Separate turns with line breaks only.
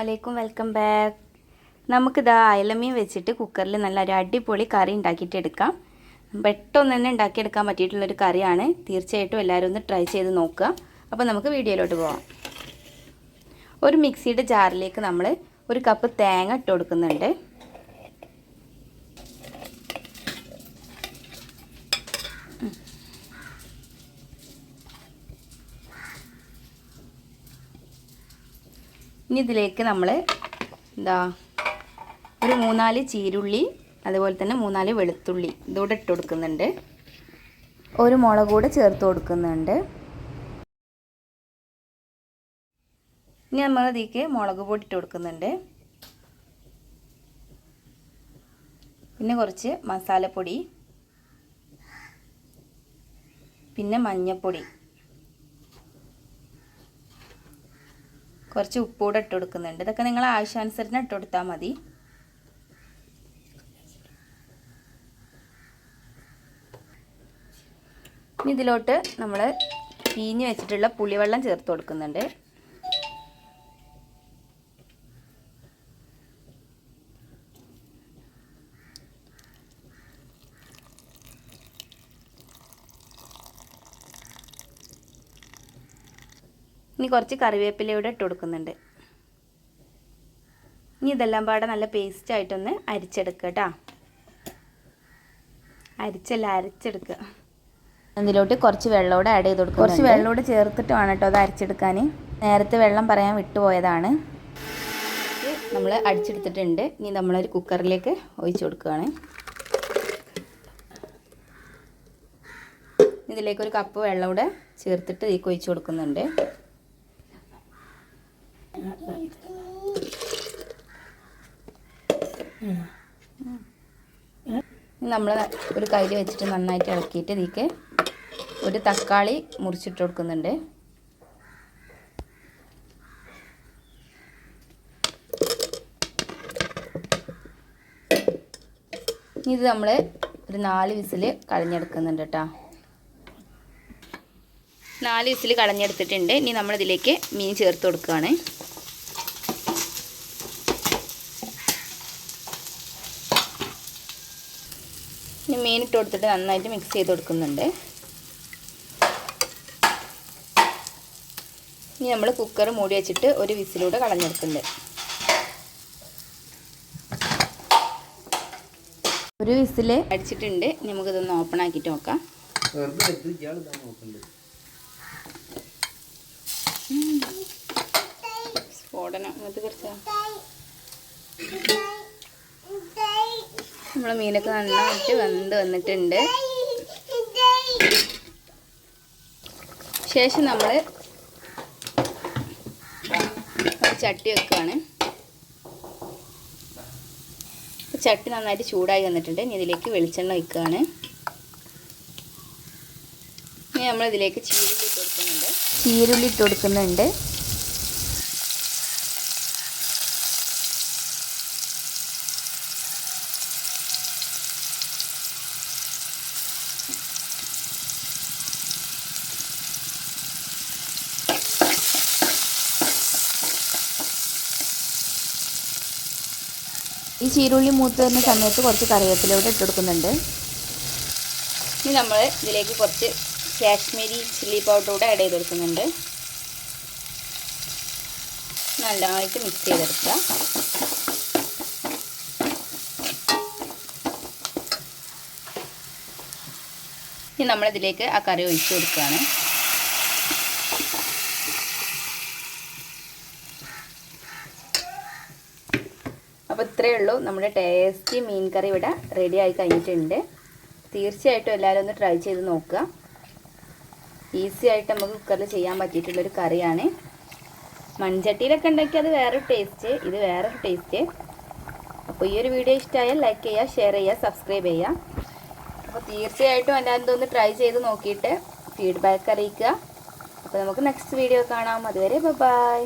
അലൈക്കും welcome back. നമുക്കിതാ അയലമീൻ വെച്ചിട്ട് കുക്കറിൽ നല്ലൊരു അടിപൊളി കറി ഉണ്ടാക്കിയിട്ടെടുക്കാം. പെട്ടെന്ന് തന്നെ ഉണ്ടാക്കിയെടുക്കാൻ പറ്റിയിട്ടുള്ളൊരു കറിയാണ്. തീർച്ചയായിട്ടും എല്ലാവരും ഒന്ന് ട്രൈ ചെയ്ത് നോക്കുക. അപ്പോൾ നമുക്ക് വീഡിയോയിലോട്ട് പോകാം. ഒരു മിക്സിയുടെ ജാറിലേക്ക് നമ്മൾ ഒരു കപ്പ് തേങ്ങ ഇട്ട് കൊടുക്കുന്നുണ്ട്. ഇനി ഇതിലേക്ക് നമ്മൾ ഒരു 3-4 ചീരുള്ളി, അതുപോലെ തന്നെ 3-4 വെളുത്തുള്ളി ഇതോടെ ഇട്ട് കൊടുക്കുന്നുണ്ട്. ഒരു മുളക് കൂടെ ചേർത്ത് കൊടുക്കുന്നുണ്ട്. ഇനി നമ്മൾ ഇതിലേക്ക് മുളക് പൊടി ഇട്ട് കൊടുക്കുന്നുണ്ട്. പിന്നെ കുറച്ച് മസാലപ്പൊടി, പിന്നെ മഞ്ഞൾപ്പൊടി, കുറച്ച് ഉപ്പൂടെ ഇട്ട് കൊടുക്കുന്നുണ്ട്. ഇതൊക്കെ നിങ്ങൾ ആവശ്യാനുസരണം ഇട്ട് കൊടുത്താൽ മതി. ഇനി ഇതിലോട്ട് നമ്മൾ പീഞ്ഞ് വെച്ചിട്ടുള്ള പുളിവെള്ളം ചേർത്ത് കൊടുക്കുന്നുണ്ട്. ഇനി കുറച്ച് കറിവേപ്പിലയോടെ ഇട്ട് കൊടുക്കുന്നുണ്ട്. ഇനി ഇതെല്ലാം പാടെ നല്ല പേസ്റ്റ് ആയിട്ടൊന്ന് അരിച്ചെടുക്കുക കേട്ടോ. അരച്ചെടുക്കുക. അതിലോട്ട് കുറച്ച് വെള്ളമോടെ ആഡ് ചെയ്ത് കൊടുക്കുക. കുറച്ച് വെള്ളമോടെ ചേർത്തിട്ട് വേണം കേട്ടോ അത് അരച്ചെടുക്കാൻ. നേരത്തെ വെള്ളം പറയാൻ വിട്ടുപോയതാണ്. നമ്മൾ അടിച്ചെടുത്തിട്ടുണ്ട്. ഇനി നമ്മളൊരു കുക്കറിലേക്ക് ഒഴിച്ച് കൊടുക്കുകയാണ്. ഇതിലേക്ക് ഒരു കപ്പ് വെള്ളം കൂടെ ചേർത്തിട്ട് ഇതിലേക്ക് ഒഴിച്ച് കൊടുക്കുന്നുണ്ട്. നമ്മൾ ഒരു കയ്യിൽ വെച്ചിട്ട് നന്നായിട്ട് ഇളക്കിയിട്ട് ഇതിലേക്ക് ഒരു തക്കാളി മുറിച്ചിട്ട് കൊടുക്കുന്നുണ്ട്. ഇത് നമ്മൾ ഒരു 4 വിസിൽ കളഞ്ഞെടുക്കുന്നുണ്ട് കേട്ടോ. 4 വിസിൽ കളഞ്ഞെടുത്തിട്ടുണ്ട്. ഇനി നമ്മളിതിലേക്ക് മീൻ ചേർത്ത് കൊടുക്കുകയാണ്. ഇനി മീൻ ഇട്ട് കൊടുത്തിട്ട് നന്നായിട്ട് മിക്സ് ചെയ്ത് കൊടുക്കുന്നുണ്ട്. ഇനി നമ്മൾ കുക്കർ മൂടി വെച്ചിട്ട് ഒരു വിസിലൂടെ കളഞ്ഞെടുക്കുന്നുണ്ട്. ഒരു വിസിൽ അടിച്ചിട്ടുണ്ട്. നമുക്കിതൊന്ന് ഓപ്പൺ ആക്കിയിട്ട് നോക്കാം. സ്ഫോടനം അത് കുറച്ച് നമ്മളെ മീനൊക്കെ നന്നായിട്ട് വെന്ത് വന്നിട്ടുണ്ട്. ശേഷം നമ്മൾ ഒരു ചട്ടി വെക്കുകയാണ്. ചട്ടി നന്നായിട്ട് ചൂടായി വന്നിട്ടുണ്ട്. ഇനി ഇതിലേക്ക് വെളിച്ചെണ്ണ ഒഴിക്കുകയാണ്. ഇനി നമ്മളിതിലേക്ക് ചീരുള്ളി ഇട്ട് കൊടുക്കുന്നുണ്ട്. ഈ ചീരുള്ളി മൂത്ത് വരുന്ന സമയത്ത് കുറച്ച് കറിവേപ്പിലയോടെ ഇട്ട് കൊടുക്കുന്നുണ്ട്. ഇനി നമ്മൾ ഇതിലേക്ക് കുറച്ച് കാശ്മീരി ചില്ലി പൗഡർ കൂടെ ആഡ് ചെയ്ത് കൊടുക്കുന്നുണ്ട്. നല്ലതായിട്ട് മിക്സ് ചെയ്തെടുക്കുക. ഇനി നമ്മളിതിലേക്ക് ആ കറി ഒഴിച്ച് കൊടുക്കുകയാണ്. അപ്പോൾ ഇത്രയേ ഉള്ളൂ. നമ്മുടെ ടേസ്റ്റി മീൻ കറി ഇവിടെ റെഡി ആയി കഴിഞ്ഞിട്ടുണ്ട്. തീർച്ചയായിട്ടും എല്ലാവരും ഒന്ന് ട്രൈ ചെയ്ത് നോക്കുക. ഈസി ആയിട്ട് നമുക്ക് കുക്കറിൽ ചെയ്യാൻ പറ്റിയിട്ടുള്ളൊരു കറിയാണ്. മൺചട്ടിയിലൊക്കെ ഉണ്ടാക്കി അത് വേറൊരു ടേസ്റ്റ്, ഇത് വേറൊരു ടേസ്റ്റ്. അപ്പോൾ ഈ ഒരു വീഡിയോ ഇഷ്ടമായാൽ ലൈക്ക് ചെയ്യുക, ഷെയർ ചെയ്യുക, സബ്സ്ക്രൈബ് ചെയ്യുക. അപ്പോൾ തീർച്ചയായിട്ടും എല്ലാവരും ഒന്ന് ട്രൈ ചെയ്ത് നോക്കിയിട്ട് ഫീഡ്ബാക്ക് അറിയിക്കുക. അപ്പോൾ നമുക്ക് നെക്സ്റ്റ് വീഡിയോ കാണാം. അതുവരെ ബൈ.